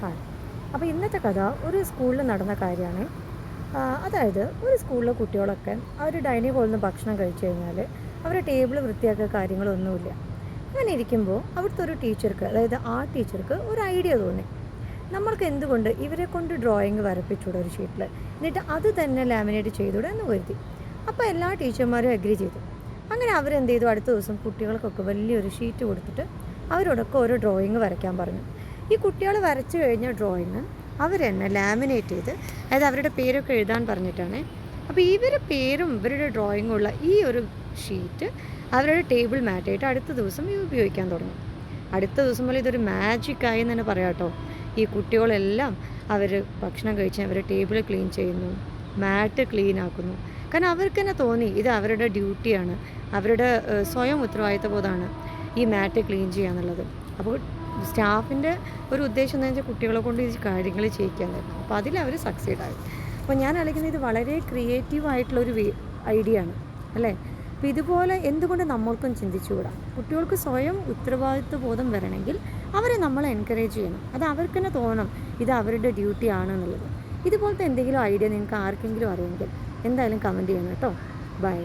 Hi. അപ്പോൾ ഇന്നത്തെ കഥ ഒരു സ്കൂളിൽ നടന്ന കാര്യമാണ്. അതായത് ഒരു സ്കൂളിലെ കുട്ടികളൊക്കെ അവർ ഡൈനിങ് ഹാളിൽ നിന്ന് ഭക്ഷണം കഴിച്ചു കഴിഞ്ഞാൽ അവരുടെ ടേബിൾ വൃത്തിയാക്കുക കാര്യങ്ങളൊന്നുമില്ല. അങ്ങനെ ഇരിക്കുമ്പോൾ അവിടുത്തെ ഒരു ടീച്ചർക്ക്, അതായത് ആ ടീച്ചർക്ക് ഒരു ഐഡിയ തോന്നി. നമ്മൾക്ക് എന്തുകൊണ്ട് ഇവരെ കൊണ്ട് ഡ്രോയിങ് വരപ്പിച്ചൂടെ ഒരു ഷീറ്റിൽ, എന്നിട്ട് അത് തന്നെ ലാമിനേറ്റ് ചെയ്തൂടെ എന്ന് കരുതി. അപ്പോൾ എല്ലാ ടീച്ചർമാരും അഗ്രി ചെയ്തു. അങ്ങനെ അവരെന്ത് ചെയ്തു, അടുത്ത ദിവസം കുട്ടികൾക്കൊക്കെ വലിയൊരു ഷീറ്റ് കൊടുത്തിട്ട് അവരോടൊക്കെ ഓരോ ഡ്രോയിങ് വരയ്ക്കാൻ പറഞ്ഞു. ഈ കുട്ടികൾ വരച്ചു കഴിഞ്ഞ ഡ്രോയിങ് അവർ തന്നെ ലാമിനേറ്റ് ചെയ്ത്, അതായത് അവരുടെ പേരൊക്കെ എഴുതാൻ പറഞ്ഞിട്ടാണ്. അപ്പോൾ ഇവരുടെ പേരും ഇവരുടെ ഡ്രോയിങ്ങുള്ള ഈ ഒരു ഷീറ്റ് അവരുടെ ടേബിൾ മാറ്റായിട്ട് അടുത്ത ദിവസം ഉപയോഗിക്കാൻ തുടങ്ങി. അടുത്ത ദിവസം പോലെ ഇതൊരു മാജിക്കായി എന്ന് തന്നെ പറയാം കേട്ടോ. ഈ കുട്ടികളെല്ലാം അവർ ഭക്ഷണം കഴിച്ച് അവരുടെ ടേബിൾ ക്ലീൻ ചെയ്യുന്നു, മാറ്റ് ക്ലീൻ ആക്കുന്നു. കാരണം അവർക്ക് തന്നെ തോന്നി ഇത് അവരുടെ ഡ്യൂട്ടിയാണ്, അവരുടെ സ്വയം ഉത്തരവാദിത്വബോധമാണ് ഈ മാറ്റ് ക്ലീൻ ചെയ്യുക എന്നുള്ളത്. അപ്പോൾ സ്റ്റാഫിൻ്റെ ഒരു ഉദ്ദേശം എന്ന് വെച്ചാൽ കുട്ടികളെ കൊണ്ട് ഈ കാര്യങ്ങൾ ചെയ്യിക്കാനായിരുന്നു. അപ്പോൾ അതിലവർ സക്സീഡായി. അപ്പോൾ ഞാൻ ആലോചിക്കുന്നത് ഇത് വളരെ ക്രിയേറ്റീവായിട്ടുള്ളൊരു ഐഡിയ ആണ് അല്ലേ. അപ്പോൾ ഇതുപോലെ എന്തുകൊണ്ട് നമ്മൾക്കും ചിന്തിച്ചുകൂടാ? കുട്ടികൾക്ക് സ്വയം ഉത്തരവാദിത്വ ബോധം വരണമെങ്കിൽ അവരെ നമ്മൾ എൻകറേജ് ചെയ്യണം. അത് അവർക്ക് തന്നെ തോന്നണം ഇത് അവരുടെ ഡ്യൂട്ടി ആണെന്നുള്ളത്. ഇതുപോലത്തെ എന്തെങ്കിലും ഐഡിയ നിങ്ങൾക്ക് ആർക്കെങ്കിലും അറിയുമെങ്കിൽ എന്തായാലും കമൻറ്റ് ചെയ്യണം കേട്ടോ. ബൈ.